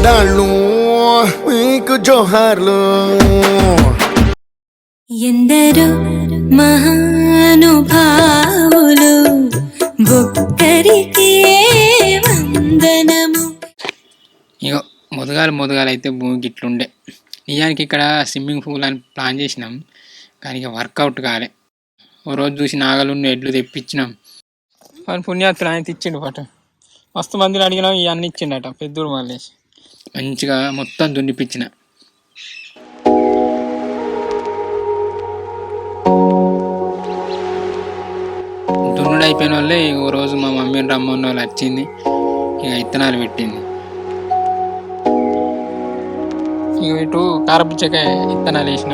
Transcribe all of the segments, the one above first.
ఆడాళ్ళు మీకు జోహార్లు. ఎందరో మహానుభావులు ఒక్కరికే వందనము. ఇగో మొదగాలు అయితే భూమికి ఇట్లుండే. నిజానికి ఇక్కడ స్విమ్మింగ్ పూల్ అని ప్లాన్ చేసినాం, కానీ ఇక వర్కౌట్ కాలే. ఓ రోజు చూసి నాగలున్న ఎడ్లు తెప్పించినాం. వాని పుణ్యాత్తులు ఆయన ఇచ్చిండు పాట. మస్తు మందిని అడిగినాం, ఇవన్నీ ఇచ్చిండట పెద్దూరు వాళ్ళేసి. మంచిగా మొత్తం దున్నిపించిన. దున్నుడు అయిపోయిన వాళ్ళే ఓ రోజు మా మమ్మీని రమ్మన్న వాళ్ళు వచ్చింది, ఇక విత్తనాలు పెట్టింది. ఇక ఇటు కారపుచ్చకాయ విత్తనాలు వేసిన.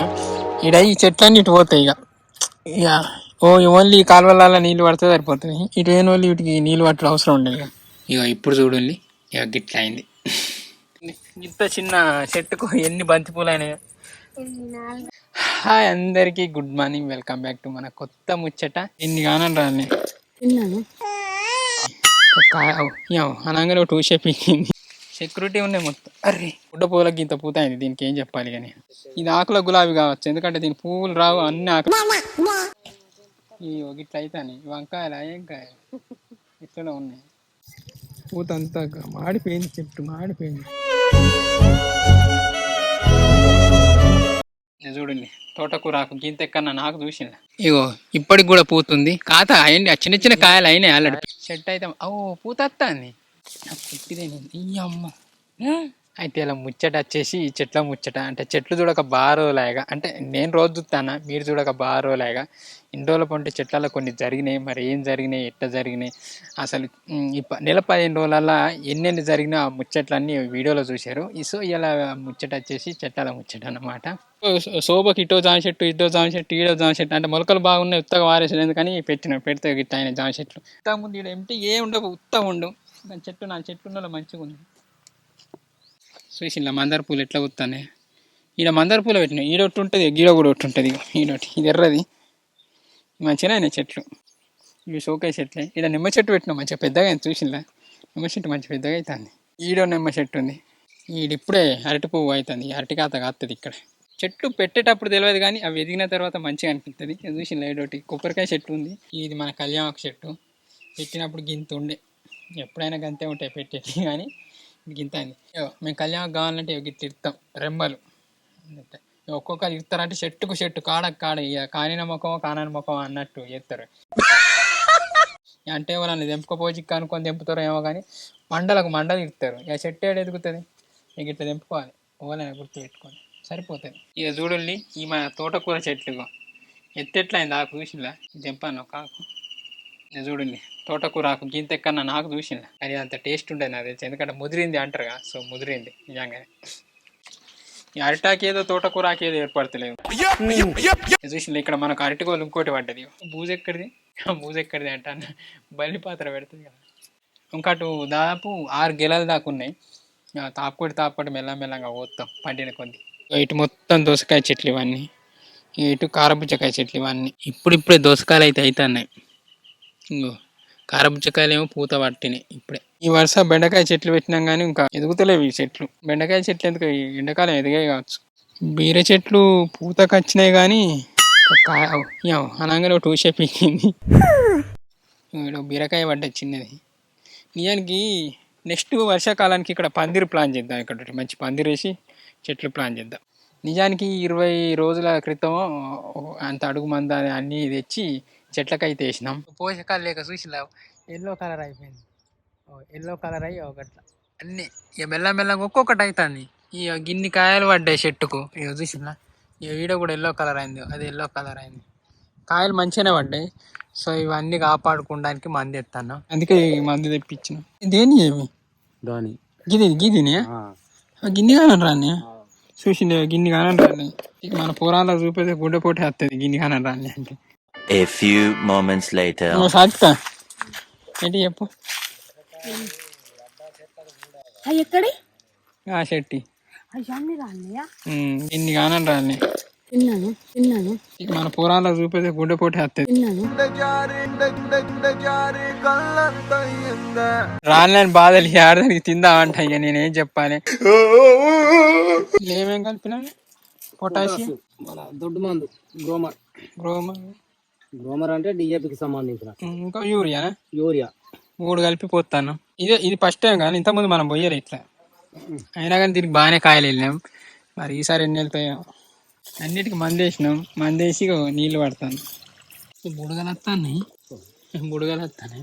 ఈడ ఈ చెట్లన్నీ ఇటు పోతాయి. ఇక ఓన్లీ కాలువల నీళ్ళు పడితే సరిపోతుంది. ఇటు ఏం వాళ్ళు వీటికి నీళ్ళు పట్టడం అవసరం ఉండదు. ఇక ఇప్పుడు చూడండి, ఇక గిట్ల అయింది. ఇంత చిన్న చెట్టుకు ఎన్ని బంతి పూలు అయినాయి. హాయ్ అందరికి, good morning, welcome back to మన కొత్త ముచ్చట. ఎన్ని కానం రాని అనగానే టూ షేప్ ఎక్కింది. సెక్యూరిటీ ఉన్నాయి మొత్తం. అర్రే గుడ్డ పూలకి ఇంత పూత అయింది, దీనికి ఏం చెప్పాలి కానీ. ఇది ఆకుల గులాబీ కావచ్చు, ఎందుకంటే దీని పువ్వులు రావు, అన్ని ఆకులు. ఈ గిట్ల అవుతాయి. వంకాయలు ఏం కాయలు ఇట్లా ఉన్నాయి. పూత అంతా మాడిపోయింది, చెట్టు మాడిపోయింది. చూడండి తోటకూర ఆకు గింత ఎక్కన్నా నాకు చూసింది. ఇగో ఇప్పటికి కూడా పూతుంది. కాత అయ్యండి, ఆ చిన్న చిన్న కాయలు అయినాయి ఆల్రెడీ. చెట్టు అయితే పూత వస్తుంది. ఈ అమ్మ అయితే ఇలా ముచ్చట వచ్చేసి, ఈ చెట్ల ముచ్చట అంటే చెట్లు చూడక బారోలాగా, అంటే నేను రోజు చూస్తానా, మీరు చూడక బారోలాగా. ఇన్ని రోజుల పంటే చెట్లలో కొన్ని జరిగినాయి. మరి ఏం జరిగినాయి, ఎట్లా జరిగినాయి, అసలు ఈ నెల 15 రోజులలో ఎన్నెన్ని జరిగినా ఆ ముచ్చట్లన్నీ వీడియోలో చూశారు. సో ఇలా ముచ్చట వచ్చేసి చెట్ల ముచ్చట అన్నమాట. శోభకి ఇటో జామ చెట్టు, ఇటో జామ చెట్టు, ఈడో జామ చెట్టు, అంటే మొలకలు బాగున్నాయి, ఉత్తగా వారేసాడు. ఎందుకని పెడితే గిట్ట ఆయన జామ చెట్లు. ఇంతకుముందు ఈడ ఏమిటి ఏం ఉండవు, ఉత్తగా ఉండు. చెట్టు నా చెట్టు ఉన్నలో మంచిగా ఉంది. చూసి ఇలా మందార పూలు ఎట్లా వస్తానే. ఈడ మందార పూలు పెట్టినాయి. ఈడొట్టు ఉంటుంది, గీడ కూడా ఒకటి ఉంటుంది. ఈడొట్టి ఇది ఎర్రది మంచిగా అయినాయి చెట్లు. ఇవి షోకాయ చెట్లే. ఈడ నిమ్మ చెట్టు పెట్టినా మంచిగా పెద్దగా అయింది. చూసిలా నిమ్మ చెట్టు మంచిగా పెద్దగా అవుతుంది. ఈడో నిమ్మ చెట్టు ఉంది. ఈడిప్పుడే అరటి పువ్వు అవుతుంది. అరటి కాత కాస్తుంది. ఇక్కడ చెట్లు పెట్టేటప్పుడు తెలియదు, కానీ అవి ఎదిగిన తర్వాత మంచిగా అనిపిస్తుంది. చూసిలా ఈడోటి కొబ్బరికాయ చెట్టు ఉంది. ఇది మన కళ్యాణకు చెట్టు. పెట్టినప్పుడు గింత ఉండే, ఎప్పుడైనా గంతే ఉంటాయి పెట్టేది, కానీ గింత అయింది. మేము కళ్యాణకు కావాలంటే గిట్ట ఇస్తాం రెమ్మలు. ఒక్కొక్కరు ఇస్తారంటే చెట్టుకు చెట్టు కాడ ఇక కానిన ముఖమో కానని ముఖమో అన్నట్టు చేస్తారు. అంటే వాళ్ళని తెంపుకోపోయి అనుకొని తెంపుతారో ఏమో, కానీ మండలు ఇస్తారు. ఇక చెట్టు ఏడు ఎదుగుతుంది. ఇక ఇట్లా తెంపుకోవాలి, ఓలని గుర్తు పెట్టుకొని సరిపోతుంది. ఇక చూడండి ఈ మన తోటకూర చెట్లు ఎత్తెట్లయింది ఆకు. చూసిందా తెంపాను ఒక ఆకు. ఇక చూడండి తోటకూర ఆకు గింత ఎక్కన్నా నాకు చూసిందా, అది అంత టేస్ట్ ఉండదు నాకు తెలిసి. ఎందుకంటే ముదిరింది అంటారుగా, సో ముదిరింది నిజంగానే. ఈ అరిటాకి ఏదో తోటకూరాకి ఏదో ఏర్పడతలేదు. చూసింది ఇక్కడ మనకు అరటికోలు ఇంకోటి పడ్డది. బూజు ఎక్కడిది అంటాను, బల్లి పాత్ర పెడుతుంది కదా. ఇంకటు దాదాపు 6 గెలలు దాకా ఉన్నాయి. తాపుకోటి మెల్లమెల్లంగా పోతాం పండిన కొద్ది. ఇటు మొత్తం దోసకాయ చెట్లు ఇవన్నీ, ఇటు కారపుచ్చకాయ చెట్లు ఇవన్నీ. ఇప్పుడిప్పుడే దోసకాయలు అయితే అవుతున్నాయి. ఇంకో కారపుచ్చకాయలు ఏమో పూత పట్టినాయి ఇప్పుడే. ఈ వరుస బెండకాయ చెట్లు పెట్టినాం, కానీ ఇంకా ఎదుగుతలేవు ఈ చెట్లు. బెండకాయ చెట్లు ఎందుకు ఎండాకాలం ఎదిగాయి కావచ్చు. బీర చెట్లు పూతకు వచ్చినాయి, కానీ అనగానే టూ షేప్ ఎక్కింది. బీరకాయ పడ్డది చిన్నది. నిజానికి నెక్స్ట్ వర్షాకాలానికి ఇక్కడ పందిరి ప్లాన్ చేద్దాం. ఇక్కడ మంచి పందిరి వేసి చెట్లు ప్లాన్ చేద్దాం. నిజానికి 20 రోజుల క్రితం అంత అడుగు మంద అన్నీ తెచ్చి చెట్లకైతే వేసినాం. పోషకాలు లేక చూసిలా ఎల్లో కలర్ అయిపోయింది. ఎల్లో కలర్ అయ్యి ఒకట్లా అన్నీ ఇక మెల్లమెల్లగా ఒక్కొక్కటి అవుతుంది. ఇక గిన్ని కాయలు పడ్డాయి చెట్టుకు. ఇక చూసినా ఇక వీడ కూడా ఎల్లో కలర్ అయింది, అది ఎల్లో కలర్ అయింది. కాయలు మంచిగానే పడ్డాయి. సో ఇవన్నీ కాపాడుకోవడానికి మంది ఎత్తాను, అందుకే ఈ మంది తెప్పించిన. ఇదేంటి ఏమి గిదిని గిన్ని కానం రాని చూసింది. గిన్ని కానం రాని ఇక మన పురాణాలు చూపితే గుడ్డపోటీ వస్తుంది. గిన్ని కానం రాని అంటే సాధిస్తా ఏంటి చెప్పు. ఎక్కడి చెట్టి అన్ని రాన్నయ్యా, ఇన్ని కానం రాని తిన్నాను తిన్నాను ఇక మన పురాణాలకు చూపితే గుండెపోటు వస్తుంది. తిన్నాను. రాళ్ళని బాధలు ఆడదానికి తిందామంట. ఇక నేనేం చెప్పాలి. ఏమేం కలిపినా పొటాషియం మన దొడ్డు మందు గ్రోమర్. గ్రోమర్ గ్రోమర్ అంటే డిఏపికి సంబంధించిన ఇంకా యూరియా యూరియా. 3 కలిపి పోతాను. ఇది ఫస్ట్ టైం కానీ ఇంతకుముందు మనం పోయారు ఇట్లా. అయినా కానీ దీనికి బాగానే కాయలు వెళ్ళినాం. మరి ఈసారి ఎన్ని వెళ్తాయో. అన్నిటికీ మందేసినాం. మందేసి నీళ్ళు పడతాను. బుడగలు వస్తాయి. బుడగలు వస్తాయి.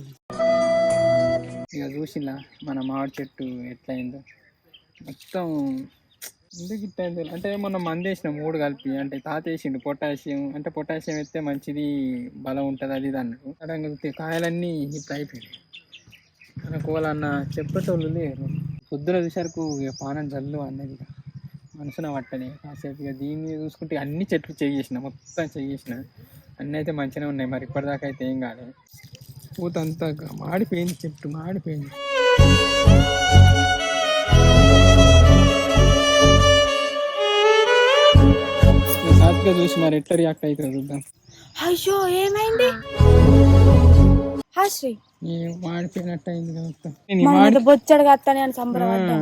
ఇక చూసిలా మన మామిడి చెట్టు ఎట్లయిందో మొత్తం. ఎందుకు ఇట్లయిందో అంటే మొన్న మందేసినాం 3 కలిపి. అంటే తాత వేసిండు పొటాషియం. అంటే పొటాషియం వేస్తే మంచిది, బలం ఉంటుంది అది ఇది అన్నాడు. అక్కడ కాయలన్నీ ఇట్లా అయిపోయాయి. అనుకోవాలన్న చెప్పేటోళ్ళు లేరు. పొద్దున చూసరికి ఇక పానం జల్లు అన్నది. మనసున పట్టని కాసేపు. ఇక దీన్ని చూసుకుంటే అన్ని చెట్లు చేసిన, మొత్తం చేసిన. అన్నీ అయితే మంచిగానే ఉన్నాయి. మరి ఇప్పటిదాకా అయితే ఏం కాలేదు. పూత అంతా మాడిపోయింది, చెట్టు మాడిపోయింది. సాత్విక చూసి మరి ఎట్లా రియాక్ట్ అవుతుందో చూద్దాం. అయ్యో ఏమైంది? హాశ్రీ మాడిపోయినట్టు అయింది మొత్తం. బొచ్చడు కత్తని అని సంబరపడ్డా.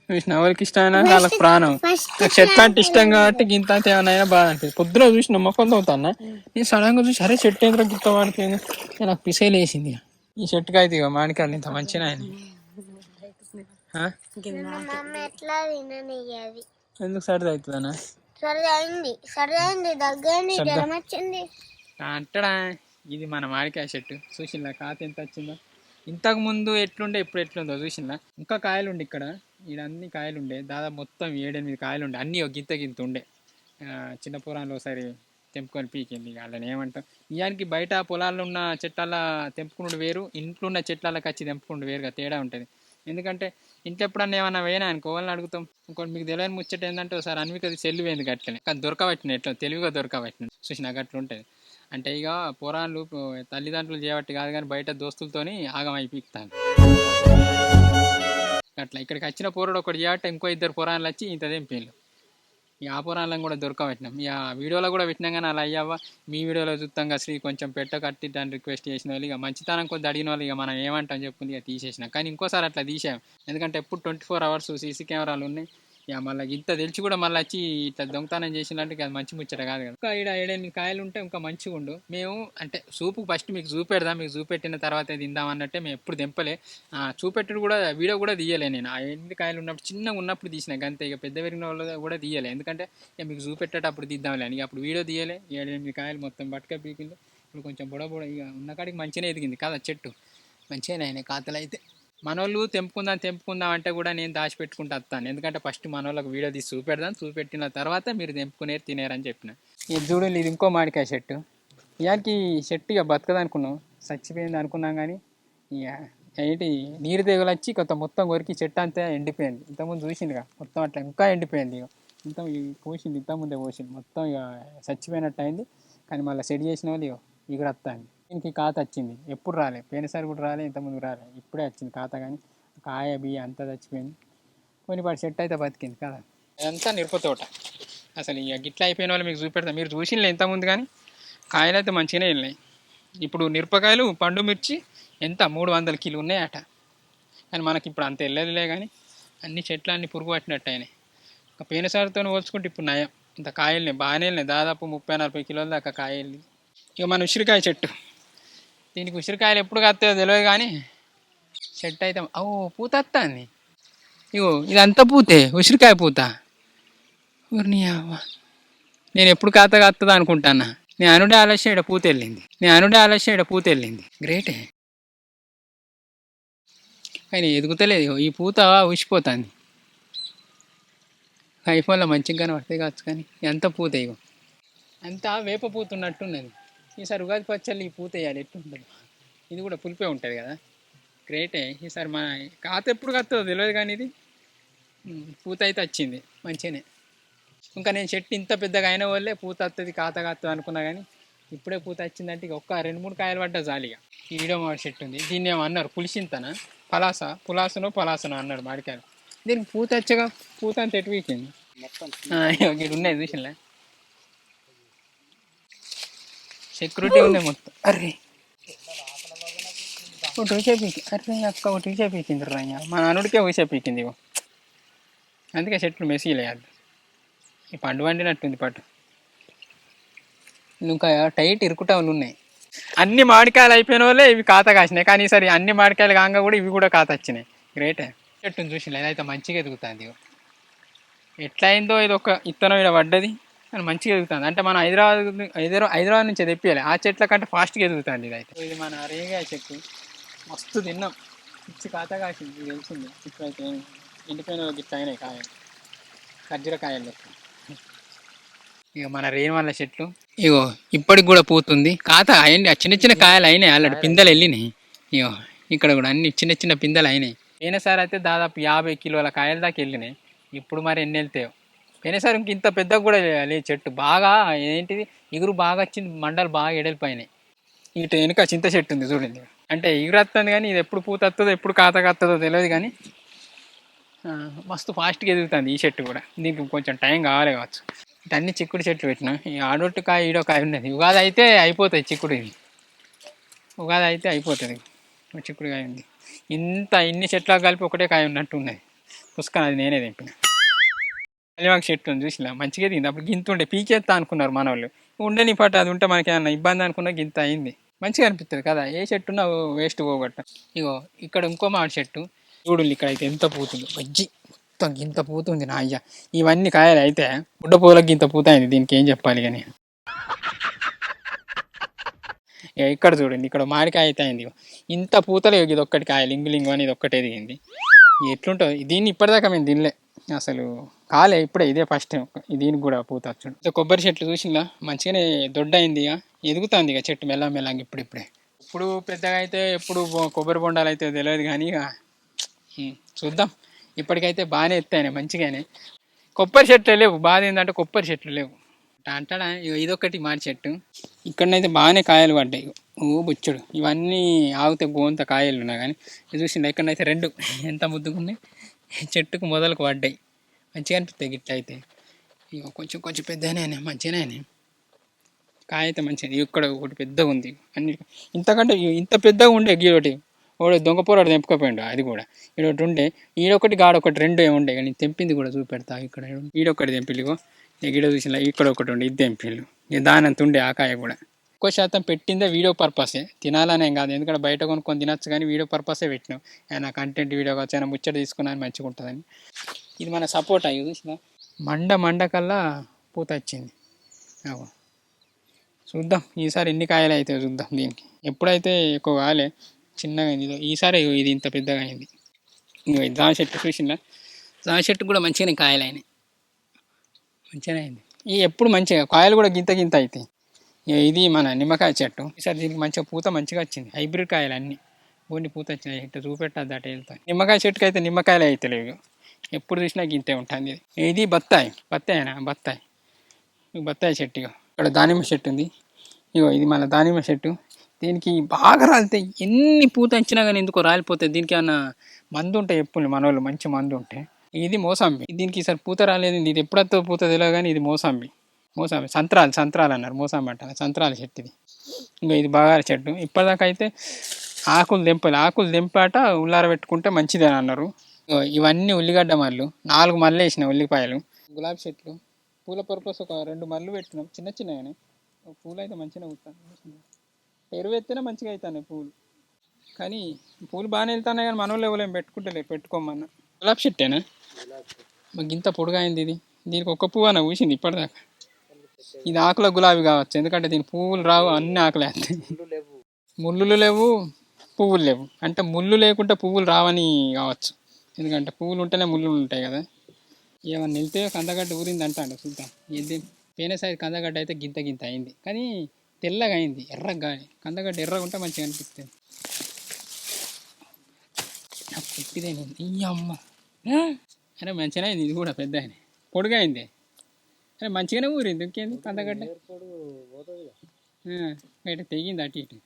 చూసిన ఎవరికి ఇష్టమైనా వాళ్ళకి ప్రాణం. నాకు చెట్టు అంటే ఇష్టం కాబట్టి గింత అంటే ఏమైనా బాధ అనిపిస్తుంది. పొద్దున చూసిన మొక్కలు తోతానా, నేను సడన్ గా చూసి అరే చెట్టు ఏంద్ర గిత్త వాడిపోయింది. నాకు పిసేలు వేసింది. ఈ చెట్టుకి అయితే ఇక మామిడికాయలు ఇంత మంచిగా ఆయన. ఎందుకు సర్ది అవుతుందనా? అంటడా. ఇది మన మామిడికాయ చెట్టు. చూసిందా కాత ఎంత వచ్చిందో. ఇంతకు ముందు ఎట్లుండే ఇప్పుడు ఎట్లుందో చూసిందా. ఇంకా కాయలు ఉండే ఇక్కడ. ఈడ అన్ని కాయలు ఉండే. దాదాపు మొత్తం 7-8 కాయలు ఉండే. అన్నీ ఒక గింత ఉండే. చిన్న పొలాల్లో ఒకసారి తెంపుకొని పీకింది. వాళ్ళని ఏమంటాం. ఇయానికి బయట పొలాల్లో ఉన్న చెట్ల తెంపుకున్నాడు వేరు, ఇంట్లో ఉన్న చెట్లకి వచ్చి తెంపుకుంటూ వేరుగా తేడా ఉంటుంది. ఎందుకంటే ఇంట్లో ఎప్పుడన్నా ఏమన్నా వేయనా అనుకో వాళ్ళని అడుగుతాం. ఇంకోటి మీకు తెలియని ముచ్చట ఏంటంటే ఒకసారి అన్వికది సెల్లు పోయింది గట్లనే. కానీ దొరకబట్టిన ఎట్లా తెలివిగా దొరకబట్టిన చూసిన గట్ల ఉంటుంది. అంటే ఇక పురాణాలు తల్లిదండ్రులు చేయబట్టి కాదు కానీ బయట దోస్తులతోని ఆగం అయిపోతాను అట్లా. ఇక్కడికి వచ్చిన పోరాడు ఒకటి చేయబట్టి ఇంకో 2 పురాణాలు వచ్చి ఇంత తెంపేళ్ళు. ఇక ఆ పురాణాలను కూడా దొరకబట్టినాం. ఇక వీడియోలో కూడా పెట్టినాం కానీ అలా అయ్యావా మీ వీడియోలో చూస్తాం శ్రీ కొంచెం కట్టి దాన్ని రిక్వెస్ట్ చేసిన వాళ్ళు ఇక మంచితనం కొద్ది అడిగిన వాళ్ళు ఇక మనం ఏమంటాం చెప్పుకుంది ఇక తీసేసినాం. కానీ ఇంకోసారి అట్లా తీసాం. ఎందుకంటే ఎప్పుడు 24 hours సీసీ కెమెరాలు ఉన్నాయి. ఇక మళ్ళీ ఇంత తెలిసి కూడా మళ్ళీ వచ్చి ఇట్లా దొంగతనం చేసినట్టు అది మంచి ముచ్చట కాదు కదా. ఇంకా ఇక్కడ 7-8 కాయలు ఉంటే ఇంకా మంచిగా ఉండు. మేము అంటే సూపు ఫస్ట్ మీకు చూపెడదాం, మీకు చూపెట్టిన తర్వాత తిందాం అన్నట్టే మేము ఎప్పుడు తెంపలే. చూపెట్టుడు కూడా వీడియో కూడా తీయలే నేను. ఆ 8 కాయలు ఉన్నప్పుడు చిన్నగా ఉన్నప్పుడు తీసిన అంతే. ఇక పెద్ద పెరిగిన వాళ్ళు కూడా తీయలే. ఎందుకంటే ఇక మీకు చూపెట్టేటప్పుడు తీద్దాంలే అని. ఇక అప్పుడు వీడియో తీయలే. 7-8 కాయలు మొత్తం బట్క పీకింది. ఇప్పుడు కొంచెం బుడ ఇక ఉన్న కాడికి మంచిగానే ఎదిగింది కదా చెట్టు. మంచిగానే అయినాయి కాతలు అయితే. మనోళ్ళు తెంపుకుందాం అంటే కూడా నేను దాచిపెట్టుకుంటూ వస్తాను. ఎందుకంటే ఫస్ట్ మనోళ్ళకి వీడియో తీసి చూపెట్టిన తర్వాత మీరు తెంపుకునేరు తినేరని చెప్పిన. ఇది చూడండి, ఇది ఇంకో మామిడికాయ చెట్టు. ఇయానికి చెట్టు ఇక బతకదు అనుకున్నాం, చచ్చిపోయింది అనుకున్నాం. కానీ ఇక ఏంటి నీరు తెగులు వచ్చి కొంత మొత్తం కొరికి చెట్టు అంతా ఎండిపోయింది. ఇంతకుముందు చూసిందిగా మొత్తం అట్లా ఇంకా ఎండిపోయింది. ఇక ఇంత పోసింది, ఇంతకుముందే పోసింది మొత్తం. ఇక చచ్చిపోయినట్టు అయింది. కానీ మళ్ళీ సెట్ చేసిన వాళ్ళు ఇక ఇక్కడ వస్తాను. దీనికి కాత వచ్చింది. ఎప్పుడు రాలే, పోయినసారి కూడా రాలే, ఇంతకుముందు రాలే. ఇప్పుడే వచ్చింది కాత. కానీ కాయ బియ్య అంతా చచ్చిపోయింది. కొన్నిపాటి చెట్టు అయితే బతికింది కదా. ఇదంతా మిరపతోట. అసలు ఇక గిట్లా అయిపోయిన వాళ్ళు మీకు చూపెడతాం. మీరు చూసినలే ఇంతకుముందు. కానీ కాయలు అయితే మంచిగానే వెళ్ళినాయి. ఇప్పుడు మిరపకాయలు పండు మిర్చి ఎంత 300 కిలో ఉన్నాయట. కానీ మనకి ఇప్పుడు అంత వెళ్ళదులే. కానీ అన్ని చెట్లు అన్ని పురుగు పట్టినట్టు అయినాయి. ఇంకా పోయినసారితో పోల్చుకుంటే ఇప్పుడు నయం. ఇంత కాయల్ని బాగానే వెళ్ళినాయి. దాదాపు 30-40 కిలోల దాకా కాయలు. ఇక మన ఉసిరికాయ చెట్టు. దీనికి ఉసిరికాయలు ఎప్పుడు కత్తాయో తెలియదు. కానీ చెట్టు అయితే పూత వస్తుంది. ఇగో ఇదంతా పూతే, ఉసిరికాయ పూత. ఊరిని నేను ఎప్పుడు కత్తదా అనుకుంటానా. నేను అనుడే ఆలస్యం ఇక్కడ పూత వెళ్ళింది. గ్రేటే. కానీ ఎదుగుతలేదు. ఈ పూత ఉసిపోతుంది. ఐఫోన్లో మంచిగా పడతాయి కావచ్చు. కానీ ఎంత పూత ఇగో అంతా వేప పూత ఉన్నట్టున్నది. ఈసారి ఉగాది పచ్చళ్ళు ఈ పూత వేయాలి. ఎట్టుంటుంది. ఇది కూడా పులిపే ఉంటుంది కదా. గ్రేటే. ఈసారి మన కాత ఎప్పుడు కత్తుందో తెలియదు. కానీ ఇది పూత అయితే వచ్చింది మంచిగానే. ఇంకా నేను చెట్టు ఇంత పెద్దగా అయిన వాళ్ళే పూత వస్తుంది కాత కత్తుంది అనుకున్నా. కానీ ఇప్పుడే పూత వచ్చిందంటే ఇక ఒక్క 2-3 కాయలు పడ్డా జాలిగా. ఈ ఈడో మామిడి చెట్టు ఉంది. దీన్ని ఏమో అన్నారు పులిసింతన పులాసనో అన్నాడు మామిడికాయలు. దీనికి పూత వచ్చగా పూత అంత ఎటు వీకింది ఇక్కడ ఉన్నాయి చూసినా సెక్యూరిటీ ఉన్నాయి మొత్తం. అర్రే ఒకటి ఊసే పీకి అర్రే అక్క ఒకటి ఊసే పీకింది రాయ్య మా నానుడికే ఊసే పీకింది ఇగో. అందుకే చెట్లు మెసిలేదు. ఈ పండు వండినట్టుంది పట్టు. ఇంకా టైట్ ఇరుకుటా ఉన్నాయి. అన్ని మామిడికాయలు అయిపోయిన వాళ్ళే ఇవి కాత కాసినాయి. కానీ ఈసారి అన్ని మామిడికాయలు కాగా కూడా ఇవి కూడా కాత వచ్చినాయి. గ్రేటే. చెట్టుని చూసి ఇదైతే మంచిగా ఎదుగుతుంది. ఎట్లా అయిందో ఇది ఒక ఇత్తనం ఇక్కడ పడ్డది కానీ మంచిగా ఎదుగుతుంది. అంటే మనం హైదరాబాద్ నుంచి తెప్పియాలి. ఆ చెట్ల కంటే ఫాస్ట్గా ఎదుగుతుంది ఇదైతే. ఇది మన రేగాయ చెట్టు మస్తు తిన్నాం. పిచ్చి కాత కాసింది ఇది తెలిసింది. ఇప్పుడైతే ఎండిపోయిన గిట్ట అయినాయి కాయలు ఖర్జూర కాయలు లెక్క. ఇక మన రేణు వల్ల చెట్లు ఇగో ఇప్పటికి కూడా పూతుంది. కాత అయ్యండి చిన్న చిన్న కాయలు అయినాయి. ఆల్రెడీ పిందెలు వెళ్ళినాయి. ఇగో ఇక్కడ కూడా అన్ని చిన్న చిన్న పిందెలు అయినాయి. పోయినసారి అయితే దాదాపు 50 కిలోల కాయల దాకా వెళ్ళినాయి. ఇప్పుడు మరి ఎన్ని వెళ్తాయో. పోయినసారి ఇంత పెద్దగా కూడా లేదు చెట్టు. బాగా ఏంటిది ఇగురు బాగా వచ్చింది. మండలు బాగా ఎడలిపోయినాయి. ఇటు వెనుక చింత చెట్టు ఉంది చూడండి. అంటే ఇగురు వస్తుంది కానీ ఇది ఎప్పుడు పూత వస్తుందో ఎప్పుడు కాత కత్తుందో తెలియదు. కానీ మస్తు ఫాస్ట్గా ఎదుగుతుంది ఈ చెట్టు కూడా. దీనికి కొంచెం టైం కావాలి కావచ్చు. ఇటు అన్ని చిక్కుడు చెట్లు పెట్టినా. ఈ ఆడొట్టు కాయ ఈడో కాయ ఉన్నది. ఉగాది అయితే అయిపోతాయి చిక్కుడు. ఇది ఉగాది అయితే అయిపోతుంది. చిక్కుడు కాయ ఉంది. ఇన్ని చెట్లకు కలిపి ఒకటే కాయ ఉన్నట్టు ఉన్నది. పుస్తకం అది నేనే తెంపిన. కలిమాకు చెట్టు ఉంది చూసినా మంచిగా దిగింది. అప్పుడు గింత ఉండే పీకేస్తా అనుకున్నారు మన వాళ్ళు. ఉండని పాటు అది ఉంటే మనకి ఏమన్నా ఇబ్బంది అనుకున్నా గింత అయింది. మంచిగా అనిపిస్తుంది కదా. ఏ చెట్టు ఉన్నా వేస్ట్ పోగొట్ట. ఇగో ఇక్కడ ఇంకో మామిడి చెట్టు చూడండి. ఇక్కడ అయితే ఎంత పూతుంది బజ్జి మొత్తం గింత పూతుంది నా అయ్య. ఇవన్నీ కాయలు అయితే బుడ్డ పూలకు గింత పూత అయింది. దీనికి ఏం చెప్పాలి కానీ. ఇక్కడ చూడండి ఇక్కడ మామిడికాయ అయితే అయింది. ఇంత పూతలే ఇది ఒక్కటి కాయ లింగు అని ఇది ఒక్కటే దిగింది. ఎట్లుంటుంది దీన్ని ఇప్పటిదాకా మేము తినలే అసలు. కాలే ఇప్పుడే ఇదే ఫస్ట్ దీనికి కూడా పూత వచ్చుడు. కొబ్బరి చెట్లు చూసిందా మంచిగానే దొడ్డ అయింది. ఇక ఎదుగుతుంది ఇక చెట్టు మెల్లమెల్లంగా ఇప్పుడిప్పుడే. ఇప్పుడు పెద్దగా అయితే ఎప్పుడు కొబ్బరి బొండాలు అయితే తెలియదు కానీ ఇక చూద్దాం. ఇప్పటికైతే బాగానే ఎత్తాయి మంచిగానే. కొబ్బరి చెట్లు లేవు. బాధ ఏంటంటే కొబ్బరి చెట్లు లేవు అంటాడా. ఇదొకటి మాడి చెట్టు. ఇక్కడనైతే బాగానే కాయలు పడ్డాయి. బుచ్చుడు ఇవన్నీ ఆగితే గోంత కాయలు ఉన్నాయి. కానీ ఇది చూసిందా ఇక్కడనైతే 2 ఎంత ముద్దుకున్నాయి. చెట్టుకు మొదలకు పడ్డాయి. మంచిగా అనిపిస్తాయి గిట్ట అయితే. ఇక కొంచెం కొంచెం పెద్దగానే మంచిగానే కాయ అయితే మంచిగా. ఇక్కడ ఒకటి పెద్దగా ఉంది. అన్ని ఇంతకంటే ఇంత పెద్దగా ఉండే గీడొకటి ఒకటి దొంగ పోరాడు తెంపుకోపోయిండు. అది కూడా ఈడొకటి ఉండే. ఈడొకటి గాడొకటి 2 ఉండే. కానీ తెంపింది కూడా చూపెడతా. ఇక్కడ ఈడొకటి తెంపిల్లిగో. గిడ చూసిన ఇక్కడ ఒకటి ఉండే. ఇది తెంపిల్లు. ఇక దానంత ఉండే ఆ కాయ కూడా. ఎక్కువ శాతం పెట్టిందే వీడియో పర్పసే. తినాలనేం కాదు. ఎందుకంటే బయట కొనుక్కొని తినచ్చు కానీ వీడియో పర్పసే పెట్టినాం. ఏమైనా కంటెంట్ వీడియో కావచ్చు ఏమైనా ముచ్చట తీసుకున్నాను మంచిగా ఉంటుందని. ఇది మన సపోర్ట్ అయ్యి చూసిన మండ కల్లా పూత వచ్చింది. చూద్దాం ఈసారి ఎన్ని కాయలు అయితే చూద్దాం. దీనికి ఎప్పుడైతే ఎక్కువ కాలే చిన్నగా అయింది. ఈసారి ఇది ఇంత పెద్దగా అయింది. ఇంకో జామ చెట్టు చూసిందా. జామ చెట్టు కూడా మంచిగానే కాయలు అయినాయి. మంచిగానే అయింది. ఎప్పుడు మంచిగా కాయలు కూడా గింత అవుతాయి. ఇది మన నిమ్మకాయ చెట్టు. ఈసారి దీనికి మంచిగా పూత మంచిగా వచ్చింది. హైబ్రిడ్ కాయలు అన్నీ ఓన్లీ పూత వచ్చినాయి. ఇట్లా చూపెట్టద్దు అట వెళ్తాయి. నిమ్మకాయ చెట్టుకి అయితే నిమ్మకాయలు అయితే లేవు. ఎప్పుడు చూసినా గింతే ఉంటుంది. ఇది బత్తాయి. బత్తాయి చెట్టు. ఇక్కడ దానిమ్మ చెట్టు ఉంది. ఇది మన దానిమ్మ చెట్టు. దీనికి బాగా రాలితే ఎన్ని పూత ఇచ్చినా కానీ ఎందుకో రాలిపోతాయి. దీనికి ఏమన్నా మందు ఉంటాయి ఎప్పుడు మన వాళ్ళు మంచి మందు ఉంటే. ఇది మోసాంబి. దీనికి ఈసారి పూత రాలేదు. ఇది ఎప్పుడతో పూత తెలియదు కానీ ఇది మోసాంబి సంత్రాలు అన్నారు. మోసాంబి అంటారు. సంత్రాల చెట్టు ఇది. ఇది బాగా చెట్టు. ఇప్పటిదాకా అయితే ఆకులు తెంపాలి. ఆకులు తెంపాట ఉల్లార పెట్టుకుంటే మంచిది అని అన్నారు. ఇవన్నీ ఉల్లిగడ్డ మళ్ళు 4 మళ్ళు వేసిన ఉల్లిపాయలు. గులాబీ చెట్లు పూల పర్పస్ ఒక 2 మళ్ళు పెట్టినాం. చిన్నగానే పూలు అయితే మంచిగా అవుతాయి. ఎరువు ఎత్తినా మంచిగా అవుతాయి పూలు. కానీ పూలు బాగానే వెళ్తున్నాయి కానీ మన వాళ్ళు ఎవరేం పెట్టుకోమన్నా. గులాబీ చెట్టేనా మాకు ఇంత పొడుగా అయింది. దీనికి ఒక పువ్వు అన్న పూసింది ఇప్పటిదాకా. ఇది ఆకుల గులాబీ కావచ్చు. ఎందుకంటే దీని పువ్వులు రావు. అన్ని ఆకులే వస్తాయి. ముళ్ళులు లేవు పువ్వులు లేవు. అంటే ముళ్ళు లేకుంటే పువ్వులు రావని కావచ్చు. ఎందుకంటే పువ్వులు ఉంటేనే ముళ్ళు ఉంటాయి కదా. ఏమన్నా వెళ్తే కందగడ్డ ఊరింది అంటాడు. చూద్దాం. పోయినసారి కందగడ్డ అయితే గింత అయింది కానీ తెల్లగా అయింది. ఎర్రగా కందగడ్డ ఎర్రగా ఉంటే మంచిగా అనిపిస్తుంది. పెట్టిదేనే ఈ అమ్మ. అరే మంచిగా అయింది. ఇది కూడా పెద్ద పొడుగా అయింది. అరే మంచిగానే ఊరింది. ఇంకేంది కందగడ్డ బయట తెగింది అటు ఇటు.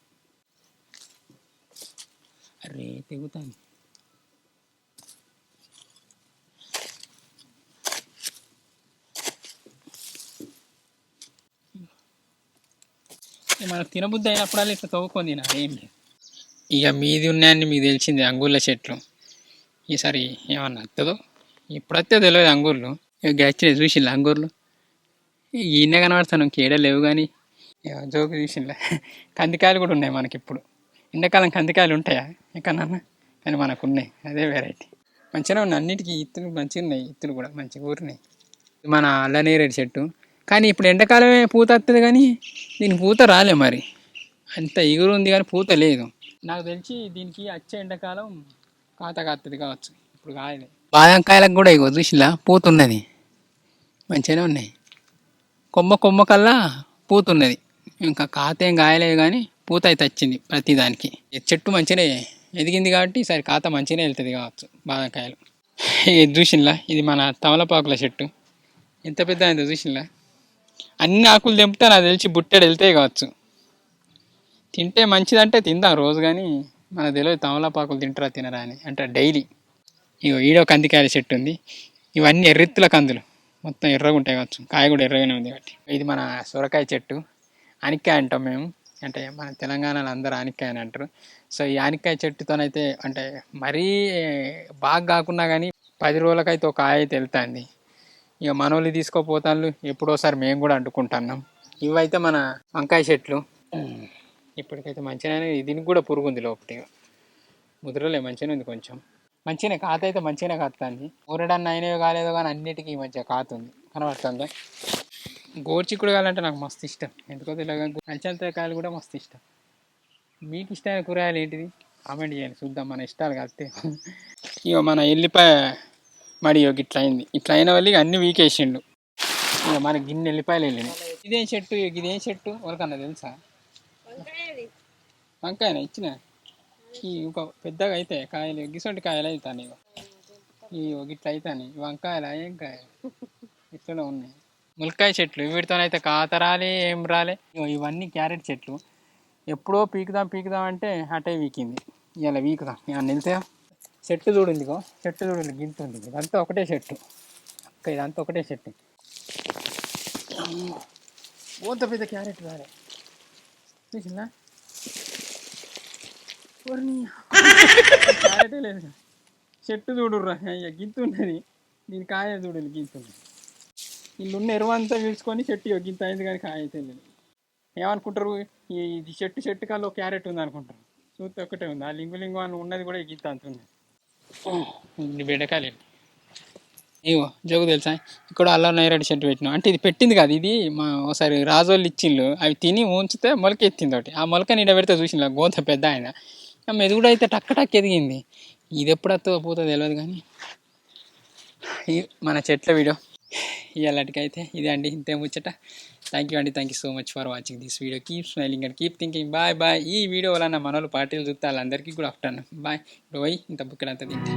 అరే తెగుతాను. మనకు తినబుద్ధి అయినప్పుడల్లా ఇట్లా తవ్వుకొని తినాలి, ఏం లేదు. ఇక మీది ఉన్నాయని మీకు తెలిసింది అంగూర్ల చెట్లు. ఈసారి ఏమన్నా వస్తుందో ఇప్పుడు వస్తే తెలియదు అంగూర్లు. ఇక గచ్చినాయి చూసిండ్లా అంగూర్లు. ఈయన కనబడతాను ఇంకేడ లేవు కానీ జోకు చూసిండ్లా. కందికాయలు కూడా ఉన్నాయి మనకి ఇప్పుడు. ఎండాకాలం కందికాయలు ఉంటాయా ఎక్కడన్నా, కానీ మనకు ఉన్నాయి. అదే వెరైటీ. మంచిగా ఉన్నాయి అన్నిటికీ. ఇత్తులు మంచిగా ఉన్నాయి, ఇత్తులు కూడా మంచిగా ఊరినాయి. మన అల్లనేరేడు చెట్టు. కానీ ఇప్పుడు ఎండాకాలమే పూత వస్తుంది కానీ దీనికి పూత రాలే మరి. అంత ఎగురు ఉంది కానీ పూత లేదు. నాకు తెలిసి దీనికి వచ్చే ఎండాకాలం కాత కాస్తుంది కావచ్చు. ఇప్పుడు కాయలే. బాదం కాయలకు కూడా ఇగో చూసిలా పూత ఉన్నది, మంచిగానే ఉన్నాయి. కొమ్మ కల్లా పూత ఉన్నది. ఇంకా కాత ఏం కాయలేదు కానీ పూత అయితే వచ్చింది ప్రతిదానికి. చెట్టు మంచిగానే ఎదిగింది కాబట్టి ఈసారి కాత మంచిగానే వెళ్తుంది కావచ్చు. బాదం కాయలు ఇది చూసిలా, ఇది మన తమలపాకుల చెట్టు. ఎంత పెద్ద అయిందో చూసిలా. అన్ని ఆకులు తెంపితే నాకు తెలిసి బుట్టెడు వెళ్తాయి కావచ్చు. తింటే మంచిదంటే తిందాం రోజు, కానీ మనకు తెలియదు తమలపాకులు తింటారా తినరా అని. అంటే డైలీ. ఇగో ఈడో కందికాయల చెట్టు ఉంది. ఇవన్నీ ఎర్రెత్తుల కందులు, మొత్తం ఎర్రగా ఉంటాయి కావచ్చు. కాయ కూడా ఎర్రగానే ఉంది కాబట్టి. ఇది మన సొరకాయ చెట్టు. ఆనిక్కాయ అంటాం మేము, అంటే మన తెలంగాణలో అందరూ ఆనిక్కాయ అని అంటారు. సో ఈ ఆనిక్కాయ చెట్టుతోనైతే అంటే మరీ బాగా కాకున్నా కానీ 10 రోజులకైతే ఒక కాయ అయితే వెళ్తుంది. ఇక మనోళ్ళు తీసుకోపోతాను, ఎప్పుడోసారి మేము కూడా అంటుకుంటున్నాం. ఇవైతే మన వంకాయ చెట్లు. ఇప్పటికైతే మంచిగానే. దీనికి కూడా పురుగు ఉంది లోపల, ముద్రలే మంచిగానే ఉంది. కొంచెం మంచిగానే కాత అయితే మంచిగానే కాస్తుంది. ఊరడన్న అయినవి కాలేదో కానీ అన్నిటికీ మంచిగా కాతుంది, కనబడుతుందా. గోర్చిక్కుడు కాయాలంటే నాకు మస్తు ఇష్టం. ఎందుకో తెలియదు. అల్చంత కాయలు కూడా మస్తు ఇష్టం. మీకు ఇష్టమైన కూరగాయలు ఏంటిది కామెంట్ చేయండి, చూద్దాం మన ఇష్టాలు కలిస్తే. ఇక మన ఎల్లిపాయ మరి ఇట్లా అయింది. ఇట్లా అయిన వాళ్ళు ఇక అన్ని వీకేసిండు. ఇక మన గిన్నె ఎల్లిపాయలు వెళ్ళినాయి. ఇదేం చెట్టు, ఇదేం చెట్టు ఎవరికన్నా తెలుసా? వంకాయన ఇచ్చిన ఈ ఒక పెద్దగా అయితే కాయలు గిసొంటి కాయలు అవుతాయి. ఇక ఇట్లా అవుతాయి వంకాయలు. ఏం కాయలు ఇట్లా ఉన్నాయి. ములక్కాయ చెట్లు, వీటితోనైతే కాత రాలే ఏం రాలే. ఇవన్నీ క్యారెట్ చెట్లు. ఎప్పుడో పీకుదాం అంటే అటే వీకింది. ఇలా వీకుదాం ఏమన్నా వెళ్తే. చెట్టు చూడండి, ఇగో చెట్టు చూడండి, గింత ఉంది. ఇదంతా ఒకటే చెట్టు. ఇదంతా ఒకటే చెట్టు. ఓంత పెద్ద క్యారెట్ రాలే చూసిందా. క్యారెటే లేదు. చెట్టు చూడుర్రా, అయ్యా గింత ఉన్నది. దీని కాయ చూడండి, గింత ఉంది. వీళ్ళు ఉన్న ఎరువంతా పీల్చుకొని చెట్టు గింత అయింది కానీ కాయ అయితే లేదు. ఏమనుకుంటారు, ఇది చెట్టు కాల్లో క్యారెట్ ఉంది అనుకుంటారు. చూస్తే ఒక్కటే ఉంది. ఆ లింగు అని ఉన్నది కూడా గింత అంత ఉంది. బెండకాయలు ఇవో జోగు తెలుసా. ఇక్కడ అల్లం నేరేడు చెట్టు పెట్టినాం. అంటే ఇది పెట్టింది కాదు, ఇది మా ఒకసారి రాజోళ్ళు ఇచ్చిండ్రు. అవి తిని ఉంచితే మొలక ఎత్తింది ఒకటి. ఆ మొలక నీడ పెడితే చూసిన గోంత పెద్ద ఆయన మెదుగుడు అయితే టక్ ఎదిగింది. ఇది ఎప్పుడో పోతుందో తెలియదు కానీ మన చెట్ల వీడియో ఇలాంటికైతే ఇదే అండి. ఇంతే ముచ్చట. థ్యాంక్ యూ అండి. Thank you so much for watching this video. Keep smiling and keep thinking. Bye. ఈ వీడియో వల్ల నా మనోళ్ళు పార్టీలు చూస్తే వాళ్ళందరికీ కూడా ఆఫ్టర్ బాయ్. ఇప్పుడు పోయి ఇంత బుక్కడంతా తింటే